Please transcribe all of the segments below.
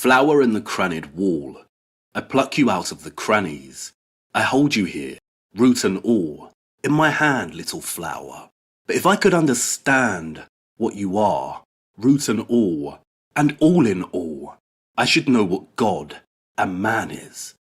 flower in the crannied wall. I pluck you out of the crannies. I hold you here, root and all, in my hand, little flower. But if I could understand what you are, root and all in all, I should know what God and man is.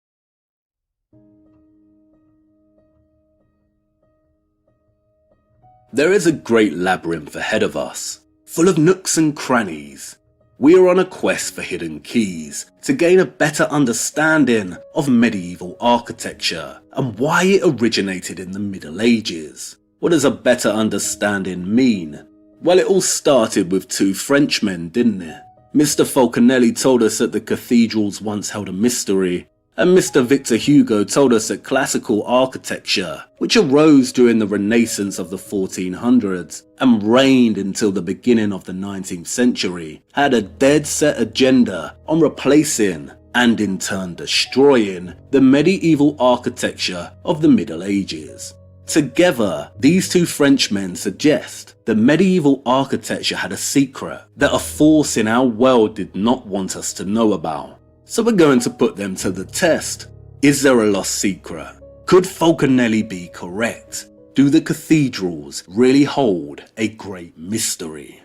There is a great labyrinth ahead of us, full of nooks and crannies. We are on a quest for hidden keys to gain a better understanding of medieval architecture and why it originated in the Middle Ages. What does a better understanding mean? Well, it all started with two Frenchmen, didn't it? Mr. Falconelli told us that the cathedrals once held a mystery, and Mr. Victor Hugo told us that classical architecture, which arose during the Renaissance of the 1400s and reigned until the beginning of the 19th century, had a dead-set agenda on replacing and in turn destroying the medieval architecture of the Middle Ages. Together, these two Frenchmen suggest that medieval architecture had a secret that a force in our world did not want us to know about. So we're going to put them to the test. Is there a lost secret? Could Falconelli be correct? Do the cathedrals really hold a great mystery?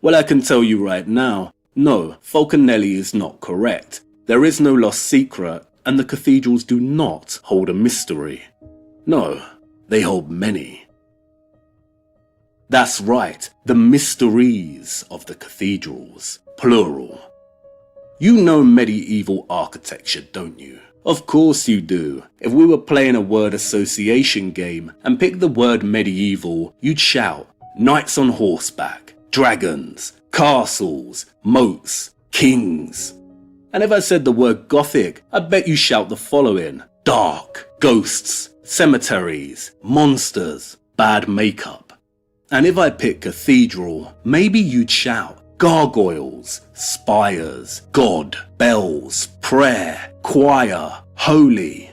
Well, I can tell you right now, no, Falconelli is not correct. There is no lost secret, and the cathedrals do not hold a mystery. No, they hold many. That's right, the mysteries of the cathedrals, plural. You know medieval architecture, don't you? Of course you do. If we were playing a word association game and picked the word medieval, you'd shout knights on horseback, dragons, castles, moats, kings. And if I said the word Gothic, I bet you shout the following: dark, ghosts, cemeteries, monsters, bad makeup. And if I pick cathedral, maybe you'd shout gargoyles, spires, God, bells, prayer, choir, holy.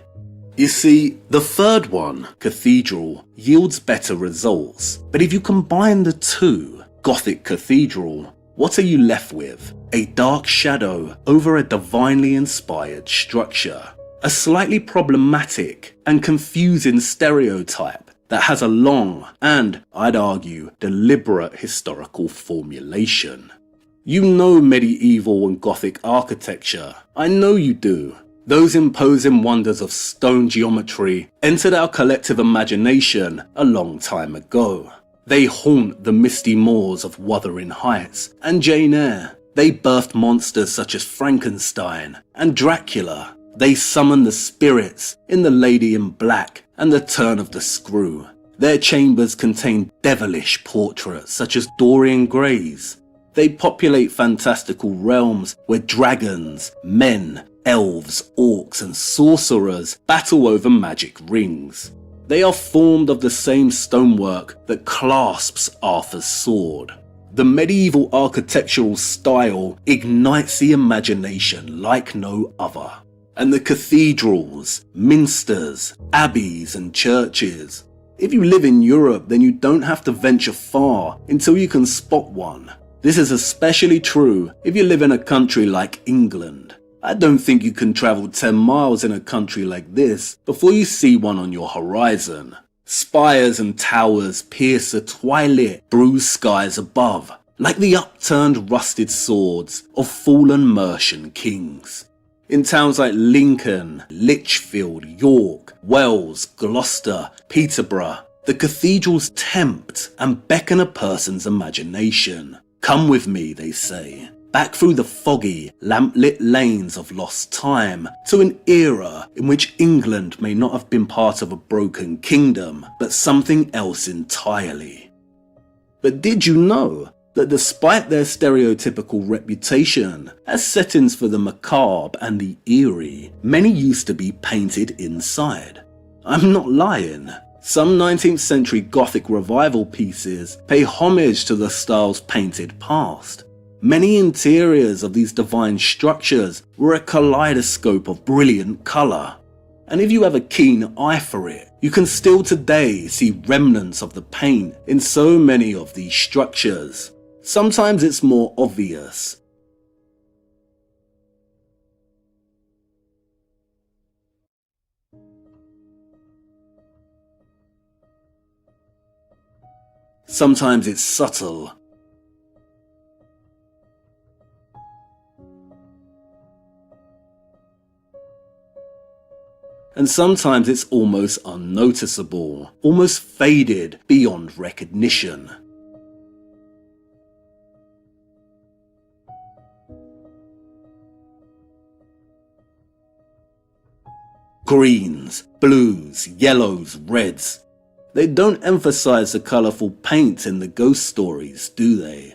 You see, the third one, cathedral, yields better results. But if you combine the two, Gothic cathedral, what are you left with? A dark shadow over a divinely inspired structure. A slightly problematic and confusing stereotype that has a long and, I'd argue, deliberate historical formulation. You know medieval and Gothic architecture. I know you do. Those imposing wonders of stone geometry entered our collective imagination a long time ago. They haunt the misty moors of Wuthering Heights and Jane Eyre. They birthed monsters such as Frankenstein and Dracula. They summon the spirits in The Lady in Black and The Turn of the Screw. Their chambers contain devilish portraits such as Dorian Gray's. They populate fantastical realms where dragons, men, elves, orcs and sorcerers battle over magic rings. They are formed of the same stonework that clasps Arthur's sword. The medieval architectural style ignites the imagination like no other. And the cathedrals, minsters, abbeys and churches. If you live in Europe, then you don't have to venture far until you can spot one. This is especially true if you live in a country like England. I don't think you can travel 10 miles in a country like this before you see one on your horizon. Spires and towers pierce the twilit, bruised skies above, like the upturned rusted swords of fallen Mercian kings. In towns like Lincoln, Lichfield, York, Wells, Gloucester, Peterborough, the cathedrals tempt and beckon a person's imagination. Come with me, they say, back through the foggy, lamp-lit lanes of lost time to an era in which England may not have been part of a broken kingdom, but something else entirely. But did you know that despite their stereotypical reputation as settings for the macabre and the eerie, many used to be painted inside? I'm not lying. Some 19th century Gothic revival pieces pay homage to the style's painted past. Many interiors of these divine structures were a kaleidoscope of brilliant colour. And if you have a keen eye for it, you can still today see remnants of the paint in so many of these structures. Sometimes it's more obvious. Sometimes it's subtle. And sometimes it's almost unnoticeable, almost faded beyond recognition. Greens, blues, yellows, reds. They don't emphasize the colourful paint in the ghost stories, do they?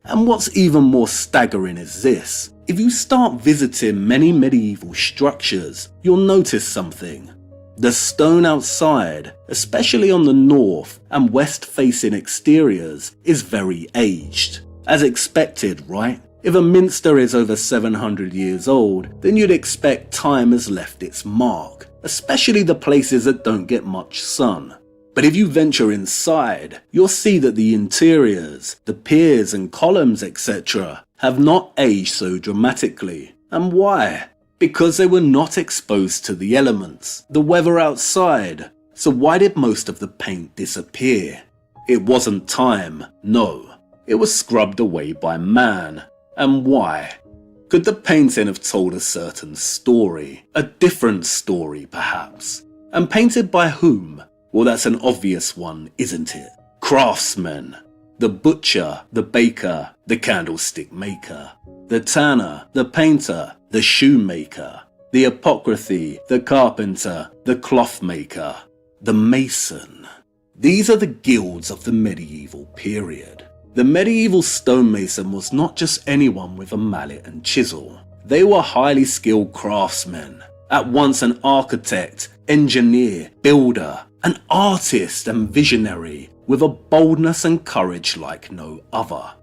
And what's even more staggering is this. If you start visiting many medieval structures, you'll notice something. The stone outside, especially on the north and west facing exteriors, is very aged. As expected, right? If a minster is over 700 years old, then you'd expect time has left its mark, especially the places that don't get much sun. But if you venture inside, you'll see that the interiors, the piers and columns, etc., have not aged so dramatically. And why? Because they were not exposed to the elements, the weather outside. So why did most of the paint disappear? It wasn't time, no. It was scrubbed away by man. And why? Could the painting have told a certain story? A different story, perhaps? And painted by whom? Well, that's an obvious one, isn't it? Craftsmen. The butcher, the baker, the candlestick maker, the tanner, the painter, the shoemaker, the apothecary, the carpenter, the cloth maker, the mason. These are the guilds of the medieval period. The medieval stonemason was not just anyone with a mallet and chisel. They were highly skilled craftsmen, at once an architect, engineer, builder, an artist and visionary, with a boldness and courage like no other.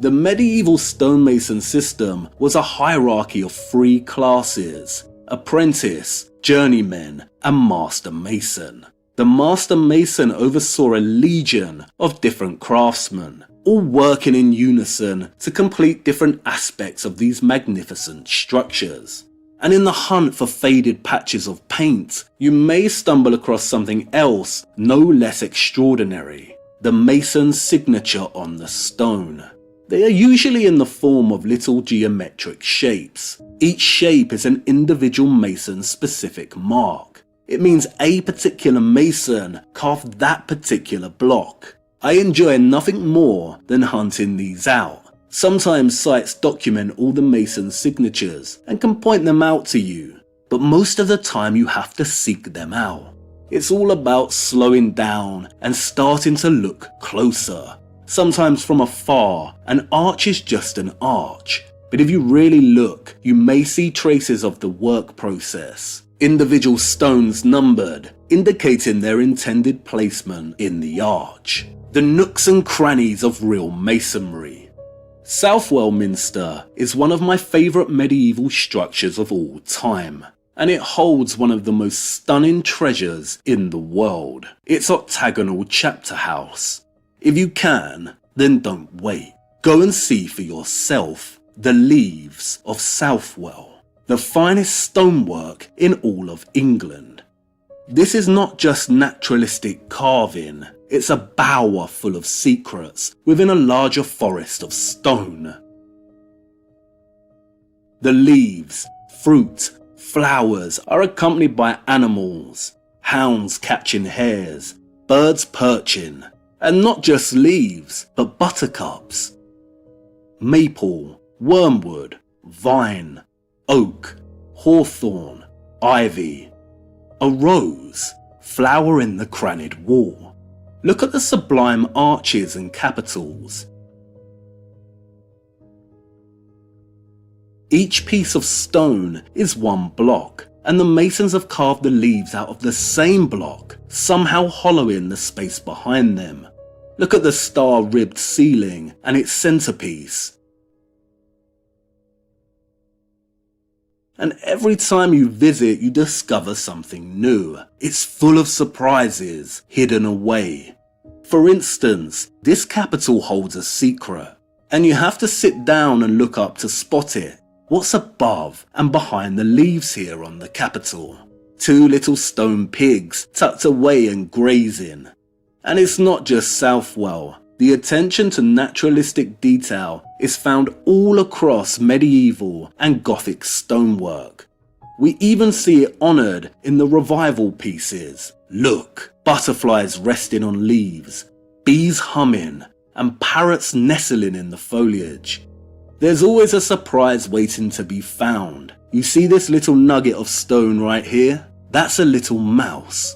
The medieval stonemason system was a hierarchy of 3 classes: apprentice, journeyman, and master mason. The master mason oversaw a legion of different craftsmen, all working in unison to complete different aspects of these magnificent structures. And in the hunt for faded patches of paint, you may stumble across something else no less extraordinary: the mason's signature on the stone. They are usually in the form of little geometric shapes. Each shape is an individual mason's specific mark. It means a particular mason carved that particular block. I enjoy nothing more than hunting these out. Sometimes sites document all the mason's signatures and can point them out to you, but most of the time you have to seek them out. It's all about slowing down and starting to look closer. Sometimes from afar, an arch is just an arch, but if you really look, you may see traces of the work process. Individual stones numbered, indicating their intended placement in the arch. The nooks and crannies of real masonry. Southwell Minster is one of my favourite medieval structures of all time, and it holds one of the most stunning treasures in the world, its octagonal chapter house. If you can, then don't wait. Go and see for yourself the Leaves of Southwell, the finest stonework in all of England. This is not just naturalistic carving, it's a bower full of secrets within a larger forest of stone. The leaves, fruit, flowers are accompanied by animals, hounds catching hares, birds perching, and not just leaves, but buttercups, maple, wormwood, vine, oak, hawthorn, ivy, a rose, flower in the crannied wall. Look at the sublime arches and capitals. Each piece of stone is one block, and the masons have carved the leaves out of the same block, somehow hollowing the space behind them. Look at the star-ribbed ceiling and its centerpiece. And every time you visit, you discover something new. It's full of surprises hidden away. For instance, this capital holds a secret, and you have to sit down and look up to spot it. What's above and behind the leaves here on the capital? 2 little stone pigs tucked away and grazing. And it's not just Southwell. The attention to naturalistic detail is found all across medieval and Gothic stonework. We even see it honoured in the revival pieces. Look, butterflies resting on leaves, bees humming, and parrots nestling in the foliage. There's always a surprise waiting to be found. You see this little nugget of stone right here? That's a little mouse.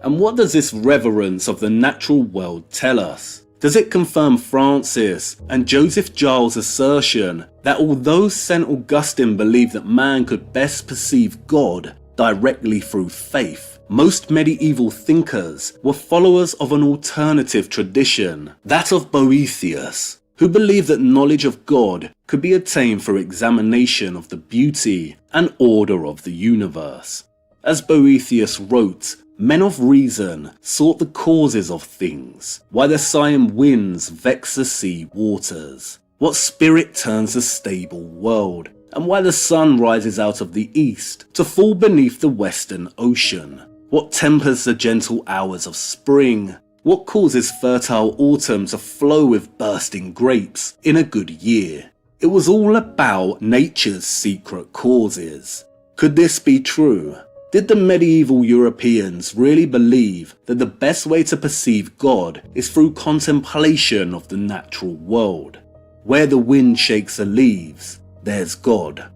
And what does this reverence of the natural world tell us? Does it confirm Francis and Joseph Giles' assertion that although St. Augustine believed that man could best perceive God directly through faith, most medieval thinkers were followers of an alternative tradition, that of Boethius, who believed that knowledge of God could be attained through examination of the beauty and order of the universe. As Boethius wrote, men of reason sought the causes of things, why the sighing winds vex the sea waters, what spirit turns the stable world, and why the sun rises out of the east to fall beneath the western ocean, what tempers the gentle hours of spring, what causes fertile autumn to flow with bursting grapes in a good year. It was all about nature's secret causes. Could this be true? Did the medieval Europeans really believe that the best way to perceive God is through contemplation of the natural world? Where the wind shakes the leaves, there's God.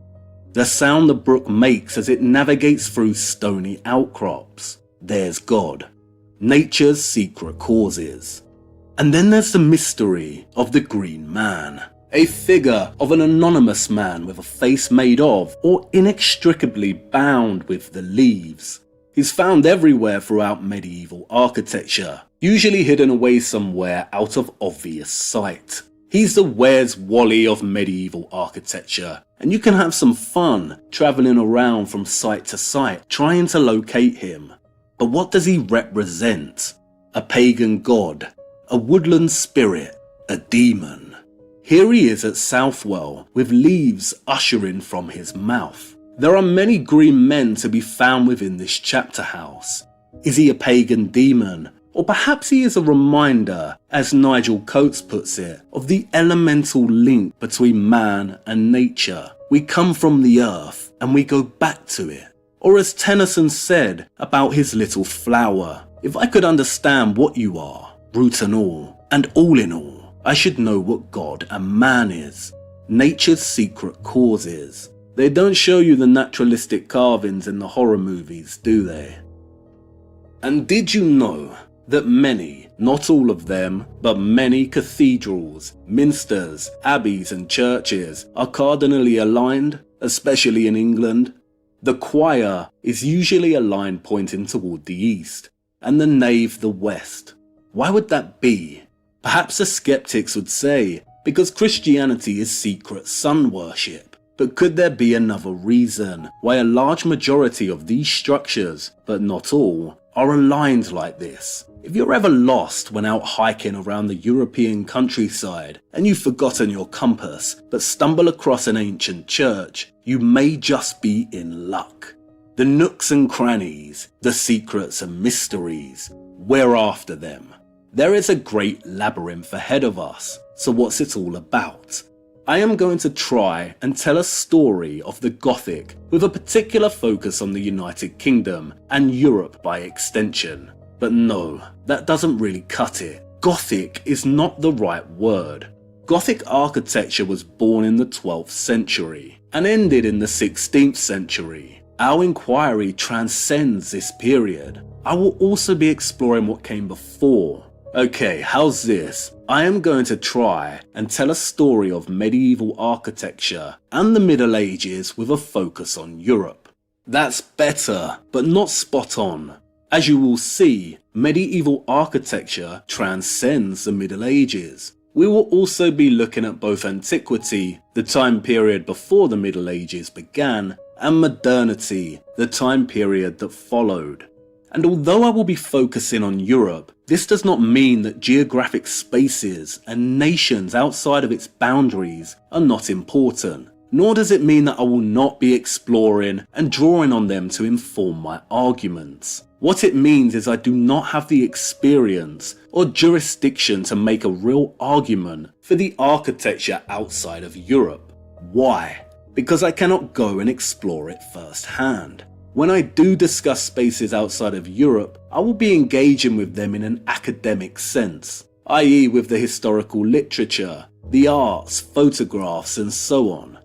The sound the brook makes as it navigates through stony outcrops, there's God. Nature's secret causes. And then there's the mystery of the Green Man. A figure of an anonymous man with a face made of or inextricably bound with the leaves. He's found everywhere throughout medieval architecture, usually hidden away somewhere out of obvious sight. He's the Where's Wally of medieval architecture, and you can have some fun travelling around from site to site trying to locate him. But what does he represent? A pagan god, a woodland spirit, a demon. Here he is at Southwell, with leaves ushering from his mouth. There are many green men to be found within this chapter house. Is he a pagan demon? Or perhaps he is a reminder, as Nigel Coates puts it, of the elemental link between man and nature. We come from the earth and we go back to it. Or as Tennyson said about his little flower, if I could understand what you are, root and all in all, I should know what God and man is, nature's secret causes. They don't show you the naturalistic carvings in the horror movies, do they? And did you know that many, not all of them, but many cathedrals, minsters, abbeys and churches are cardinally aligned, especially in England? The choir is usually a line pointing toward the east, and the nave the west. Why would that be? Perhaps the skeptics would say, because Christianity is secret sun worship. But could there be another reason why a large majority of these structures, but not all, are aligned like this? If you're ever lost when out hiking around the European countryside and you've forgotten your compass but stumble across an ancient church, you may just be in luck. The nooks and crannies, the secrets and mysteries, we're after them. There is a great labyrinth ahead of us, so what's it all about? I am going to try and tell a story of the Gothic with a particular focus on the United Kingdom and Europe by extension. But no, that doesn't really cut it. Gothic is not the right word. Gothic architecture was born in the 12th century and ended in the 16th century. Our inquiry transcends this period. I will also be exploring what came before. Okay, how's this? I am going to try and tell a story of medieval architecture and the Middle Ages with a focus on Europe. That's better, but not spot on. As you will see, medieval architecture transcends the Middle Ages. We will also be looking at both antiquity, the time period before the Middle Ages began, and modernity, the time period that followed. And although I will be focusing on Europe, this does not mean that geographic spaces and nations outside of its boundaries are not important. nor does it mean that I will not be exploring and drawing on them to inform my arguments. What it means is I do not have the experience or jurisdiction to make a real argument for the architecture outside of Europe. Why? Because I cannot go and explore it firsthand. When I do discuss spaces outside of Europe, I will be engaging with them in an academic sense, i.e. with the historical literature, the arts, photographs and so on.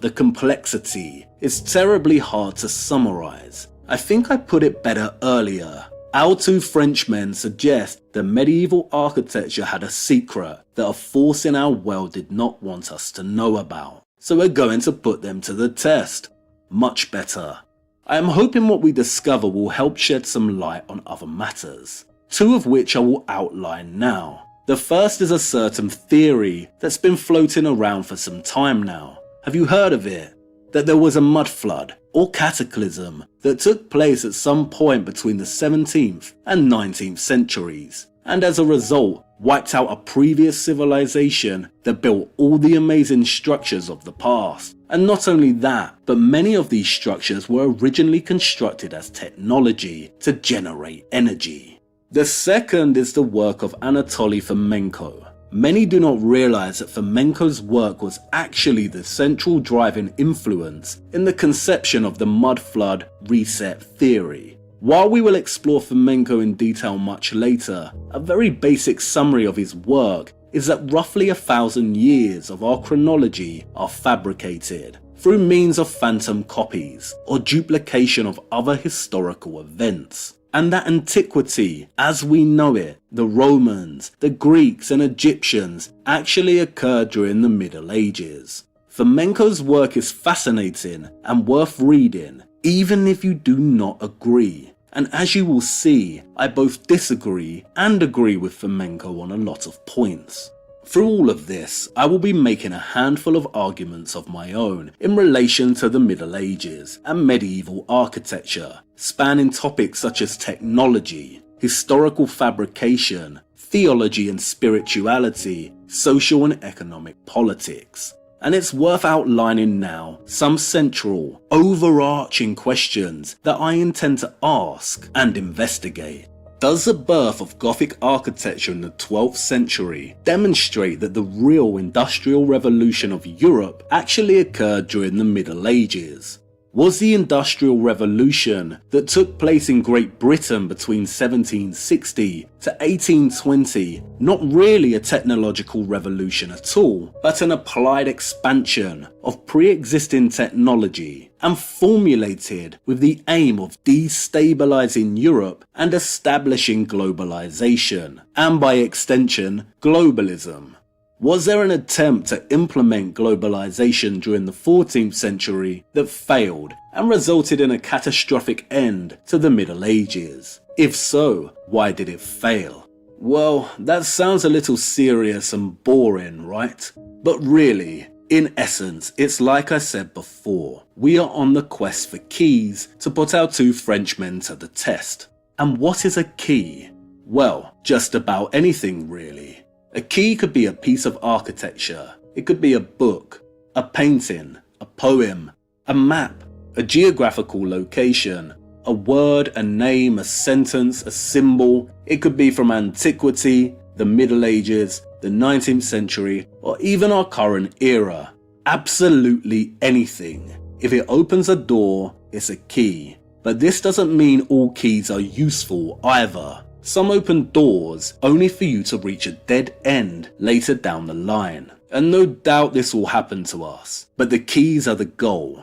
The complexity is terribly hard to summarize. I think I put it better earlier. Our two Frenchmen suggest that medieval architecture had a secret that a force in our world did not want us to know about. So we're going to put them to the test. Much better. I am hoping what we discover will help shed some light on other matters, two of which I will outline now. The first is a certain theory that's been floating around for some time now. Have you heard of it? That there was a mud flood or cataclysm that took place at some point between the 17th and 19th centuries, and as a result wiped out a previous civilization that built all the amazing structures of the past. And not only that, but many of these structures were originally constructed as technology to generate energy. The second is the work of Anatoly Fomenko. Many do not realize that Fomenko's work was actually the central driving influence in the conception of the mud flood reset theory. While we will explore Fomenko in detail much later, a very basic summary of his work is that roughly 1,000 years of our chronology are fabricated through means of phantom copies or duplication of other historical events. And that antiquity, as we know it, the Romans, the Greeks and Egyptians, actually occurred during the Middle Ages. Fomenko's work is fascinating and worth reading, even if you do not agree. And as you will see, I both disagree and agree with Fomenko on a lot of points. Through all of this, I will be making a handful of arguments of my own in relation to the Middle Ages and medieval architecture, spanning topics such as technology, historical fabrication, theology and spirituality, social and economic politics. And it's worth outlining now some central, overarching questions that I intend to ask and investigate. Does the birth of Gothic architecture in the 12th century demonstrate that the real industrial revolution of Europe actually occurred during the Middle Ages? Was the Industrial Revolution that took place in Great Britain between 1760 to 1820 not really a technological revolution at all, but an applied expansion of pre-existing technology and formulated with the aim of destabilizing Europe and establishing globalization, and by extension, globalism? Was there an attempt to implement globalization during the 14th century that failed and resulted in a catastrophic end to the Middle Ages? If so, why did it fail? Well, that sounds a little serious and boring, right? But really, in essence, it's like I said before, we are on the quest for keys to put our two Frenchmen to the test. And what is a key? Well, just about anything really. A key could be a piece of architecture, it could be a book, a painting, a poem, a map, a geographical location, a word, a name, a sentence, a symbol. It could be from antiquity, the Middle Ages, the 19th century, or even our current era. Absolutely anything. If it opens a door, it's a key. But this doesn't mean all keys are useful either. Some open doors only for you to reach a dead end later down the line. And no doubt this will happen to us, but the keys are the goal.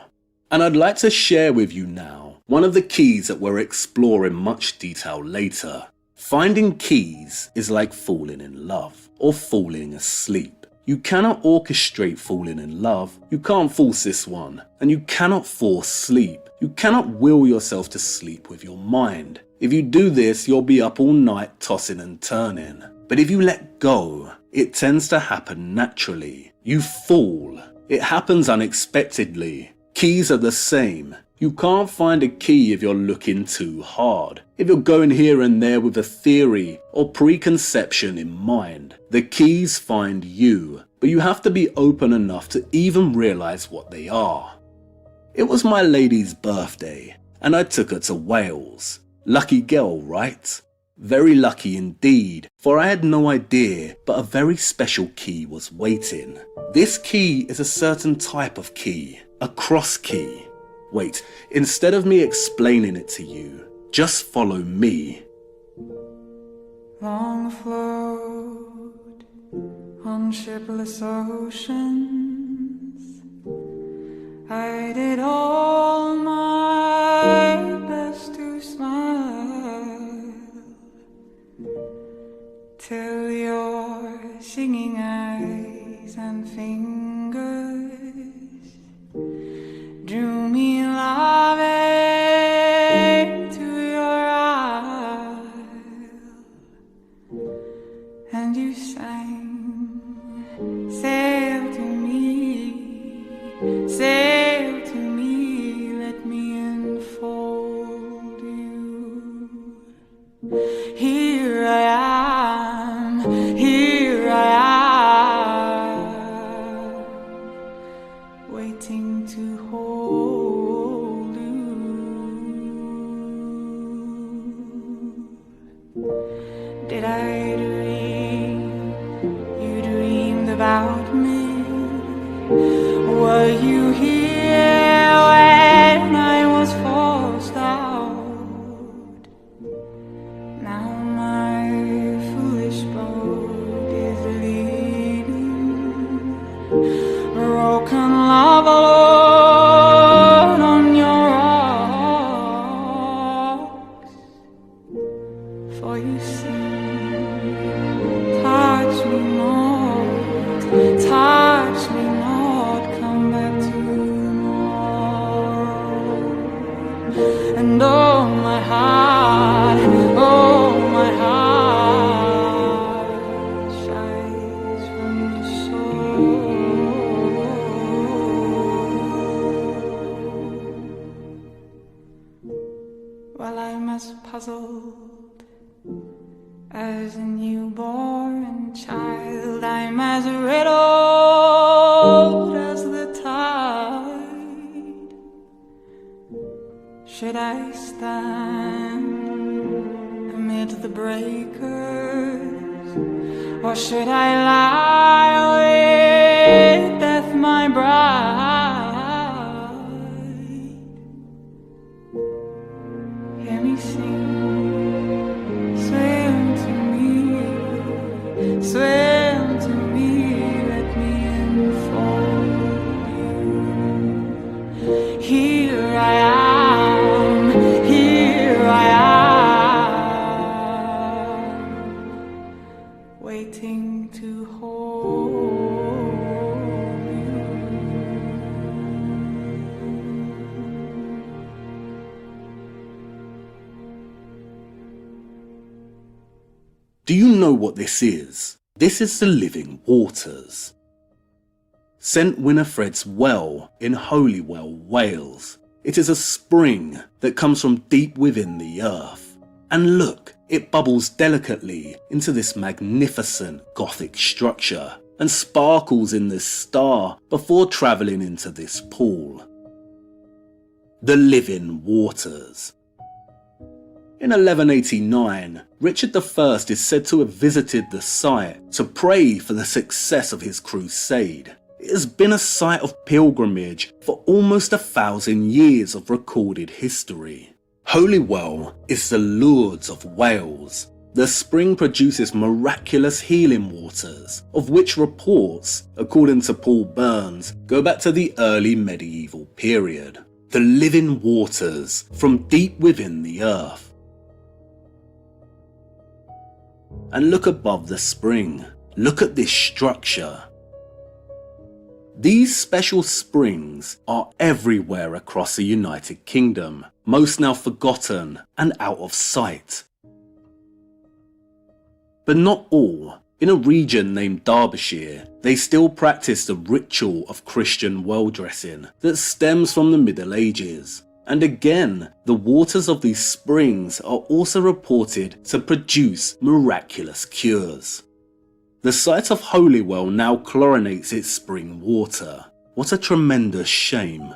And I'd like to share with you now one of the keys that we'll explore in much detail later. Finding keys is like falling in love or falling asleep. You cannot orchestrate falling in love, you can't force this one, and you cannot force sleep. You cannot will yourself to sleep with your mind. If you do this, you'll be up all night tossing and turning. But if you let go, it tends to happen naturally. You fall. It happens unexpectedly. Keys are the same. You can't find a key if you're looking too hard. If you're going here and there with a theory or preconception in mind, the keys find you. but you have to be open enough to even realise what they are. It was my lady's birthday, and I took her to Wales. Lucky girl, right? Very lucky indeed, for I had no idea, but a very special key was waiting. This key is a certain type of key, a cross key. Wait, instead of me explaining it to you, just follow me. Long afloat on shipless oceans, I did all my best to smile, till your singing eyes and fingers drew me loving to your isle, and you sang, sail to me, sail to me, let me enfold you. Here I am, waiting to hold you. Did I dream you dreamed about me? Were you here when I was forced out? Now my foolish boat is leaning, broken love alone on your rocks. For you see, touch me not, come back tomorrow. And oh my heart shines from the soul. Well, I'm as puzzled as a newborn child, I'm as riddled as the tide. Should I stand amid the breakers, or should I lie with death my bride? Hear me sing, swim to me, let me enfold you. Here I am, waiting to hold you. Do you know what this is? This is the living waters. St. Winifred's Well in Holywell, Wales. It is a spring that comes from deep within the earth. And look, it bubbles delicately into this magnificent Gothic structure and sparkles in this star before travelling into this pool. The living waters. In 1189, Richard I is said to have visited the site to pray for the success of his crusade. It has been a site of pilgrimage for almost 1,000 years of recorded history. Holywell is the Lourdes of Wales. The spring produces miraculous healing waters, of which reports, according to Paul Burns, go back to the early medieval period. The living waters from deep within the earth. And look above the spring. Look at this structure. These special springs are everywhere across the United Kingdom, most now forgotten and out of sight. But not all. In a region named Derbyshire, they still practice the ritual of Christian well dressing that stems from the Middle Ages. And again, the waters of these springs are also reported to produce miraculous cures. The site of Holywell now chlorinates its spring water. What a tremendous shame.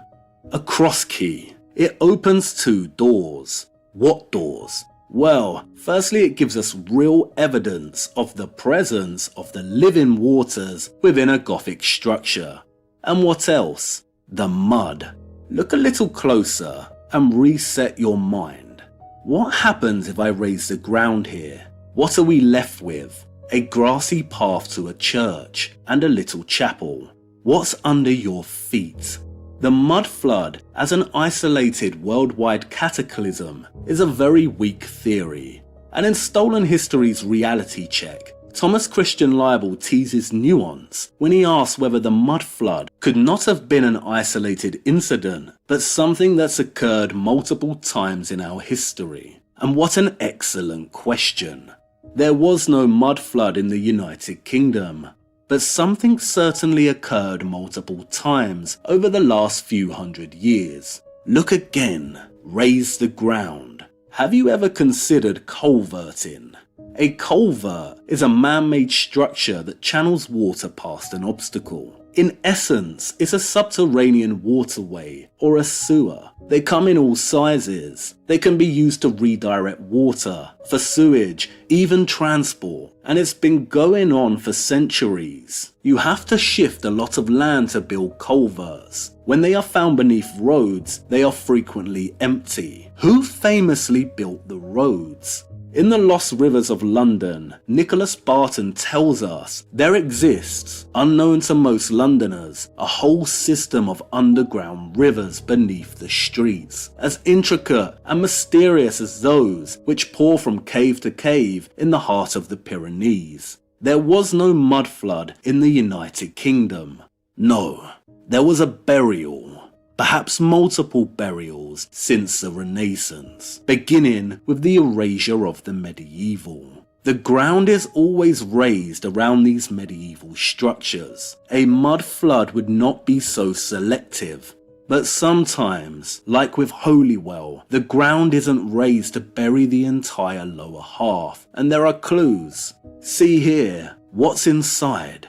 A cross key. It opens 2 doors. What doors? Well, firstly it gives us real evidence of the presence of the living waters within a Gothic structure. And what else? The mud. Look a little closer and reset your mind. What happens if I raise the ground here? What are we left with? A grassy path to a church and a little chapel. What's under your feet? The mud flood as an isolated worldwide cataclysm is a very weak theory, and in Stolen History's reality check, Thomas Christian Leibel teases nuance when he asks whether the mud flood could not have been an isolated incident, but something that's occurred multiple times in our history. And what an excellent question. There was no mud flood in the United Kingdom, but something certainly occurred multiple times over the last few hundred years. Look again, raise the ground. Have you ever considered culverting? A culvert is a man-made structure that channels water past an obstacle. In essence, it's a subterranean waterway or a sewer. They come in all sizes. They can be used to redirect water, for sewage, even transport, and it's been going on for centuries. You have to shift a lot of land to build culverts. When they are found beneath roads, they are frequently empty. Who famously built the roads? In The Lost Rivers of London, Nicholas Barton tells us there exists, unknown to most Londoners, a whole system of underground rivers beneath the streets, as intricate and mysterious as those which pour from cave to cave in the heart of the Pyrenees. There was no mud flood in the United Kingdom. No, there was a burial. Perhaps multiple burials since the Renaissance, beginning with the erasure of the medieval. The ground is always raised around these medieval structures. A mud flood would not be so selective, but sometimes, like with Holywell, the ground isn't raised to bury the entire lower half, and there are clues. See here, what's inside?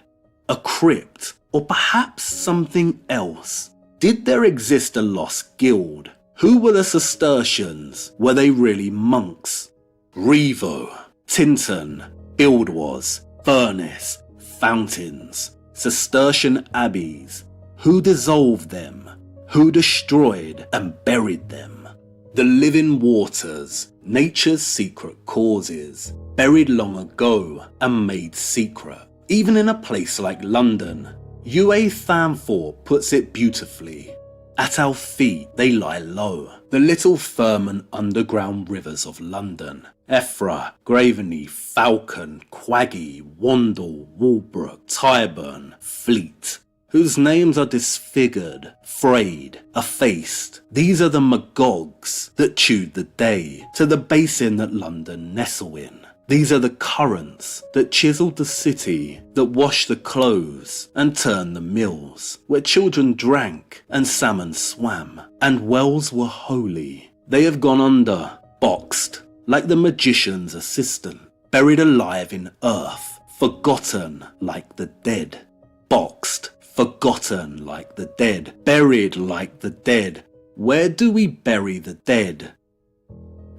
A crypt, or perhaps something else. Did there exist a lost guild? Who were the Cistercians? Were they really monks? Revo, Tintern, Buildwas, Furnace, Fountains, Cistercian abbeys. Who dissolved them? Who destroyed and buried them? The living waters, nature's secret causes, buried long ago and made secret. Even in a place like London, UA Thamthorpe puts it beautifully. At our feet they lie low, the little firm and underground rivers of London. Effra, Graveney, Falcon, Quaggy, Wandle, Walbrook, Tyburn, Fleet, whose names are disfigured, frayed, effaced. These are the magogs that chewed the day to the basin that London nestle in. These are the currents that chiseled the city, that washed the clothes and turned the mills, where children drank and salmon swam, and wells were holy. They have gone under, boxed, like the magician's assistant, buried alive in earth, forgotten like the dead. Boxed, forgotten like the dead, buried like the dead. Where do we bury the dead?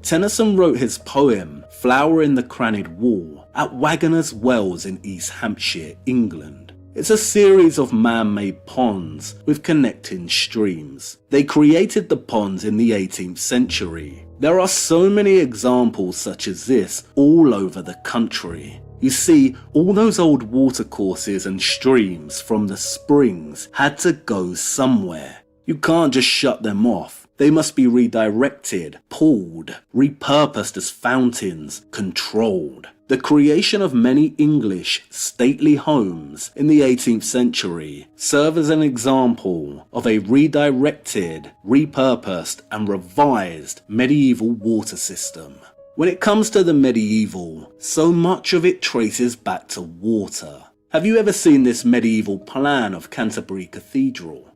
Tennyson wrote his poem, Flower in the Crannied Wall, at Wagoner's Wells in East Hampshire, England. It's a series of man-made ponds with connecting streams. They created the ponds in the 18th century. There are so many examples such as this all over the country. You see, all those old watercourses and streams from the springs had to go somewhere. You can't just shut them off. They must be redirected, pulled, repurposed as fountains, controlled. The creation of many English stately homes in the 18th century serve as an example of a redirected, repurposed and revised medieval water system. When it comes to the medieval, so much of it traces back to water. Have you ever seen this medieval plan of Canterbury Cathedral?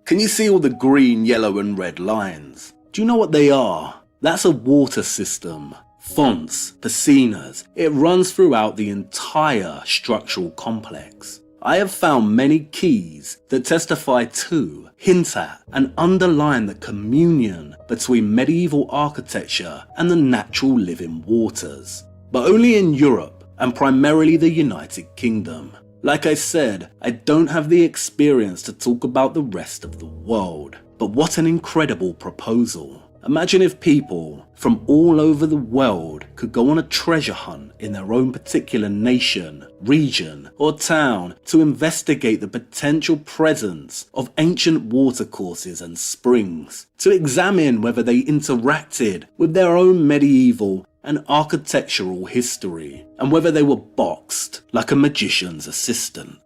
Can you see all the green, yellow and red lines? Do you know what they are? That's a water system. fonts, pacinas, it runs throughout the entire structural complex. I have found many keys that testify to, hint at, and underline the communion between medieval architecture and the natural living waters, but only in Europe and primarily the United Kingdom. Like I said, I don't have the experience to talk about the rest of the world, but what an incredible proposal. Imagine if people from all over the world could go on a treasure hunt in their own particular nation, region, or town to investigate the potential presence of ancient watercourses and springs, to examine whether they interacted with their own medieval and architectural history, and whether they were boxed like a magician's assistant.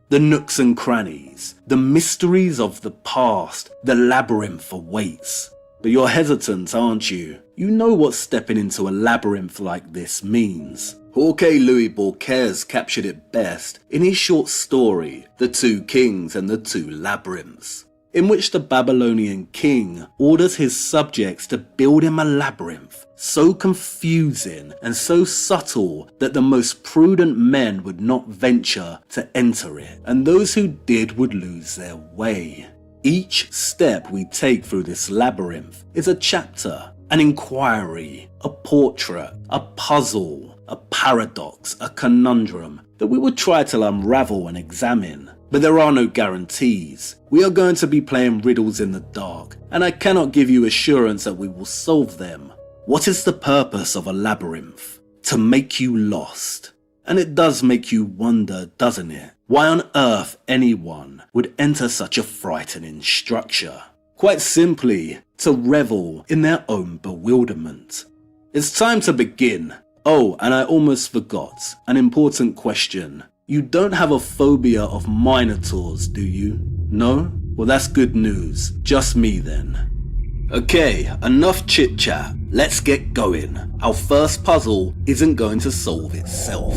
The nooks and crannies, the mysteries of the past, the labyrinth awaits. But you're hesitant, aren't you? You know what stepping into a labyrinth like this means. Jorge Luis Borges captured it best in his short story, The Two Kings and the Two Labyrinths, in which the Babylonian king orders his subjects to build him a labyrinth so confusing and so subtle that the most prudent men would not venture to enter it, and those who did would lose their way. Each step we take through this labyrinth is a chapter, an inquiry, a portrait, a puzzle, a paradox, a conundrum that we will try to unravel and examine. But there are no guarantees. We are going to be playing riddles in the dark, and I cannot give you assurance that we will solve them. What is the purpose of a labyrinth? To make you lost. And it does make you wonder, doesn't it? Why on earth anyone would enter such a frightening structure? Quite simply, to revel in their own bewilderment. It's time to begin. Oh, and I almost forgot, an important question. You don't have a phobia of minotaurs, do you? No? Well, that's good news. Just me then. Okay, enough chit chat. Let's get going. Our first puzzle isn't going to solve itself.